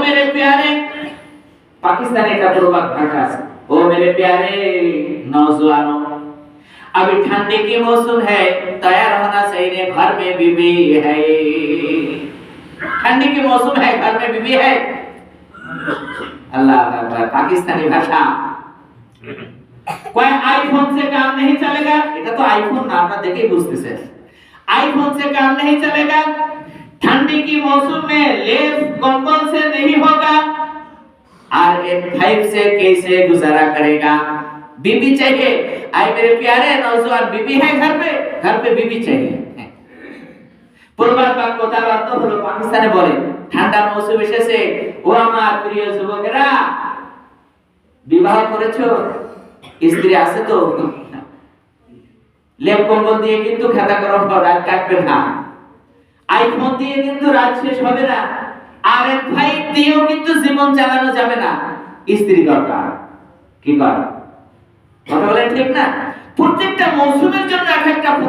मेरे प्यारे पाकिस्तानी का प्रवाद भाषा है, ओ मेरे प्यारे नौजवानों, अभी ठंडी की मौसम है, तैयार होना चाहिए, घर में बीबी है। ठंडी की मौसम है, घर में बीबी है। अल्लाह अकबर। पाकिस्तानी भाषा। कोई आईफोन से काम नहीं चलेगा, এটা তো আইফোন না, আপনারা দেখেই বুঝতেছেন। आईफोन से काम नहीं चलेगा, ठंडी की मौसम में लेप कंबल से नहीं होगा, और F5 से कैसे गुजारा करेगा। बीबी चाहिए। आई मेरे प्यारे नौजवान, बीबी है घर पे बीबी चाहिए। প্রবাদ বাক্য তার অর্থ হলো, পাকিস্তানে বলে ঠান্ডা মৌসুম এসেছে, ও আমার প্রিয় যুবকেরা, বিবাহ করেছো, স্ত্রী আছে তো, লেপ কম্বল দিয়ে কিন্তু খেতা গরম রাত কাটবে না, আইফোন দিয়ে কিন্তু রাত শেষ হবে না, আর F5 দিয়েও কিন্তু জীবন চালানো যাবে না। স্ত্রী দরকার। কি কর কথা বলেন ঠিক না? প্রত্যেকটা মৌসুমের জন্য এক একটা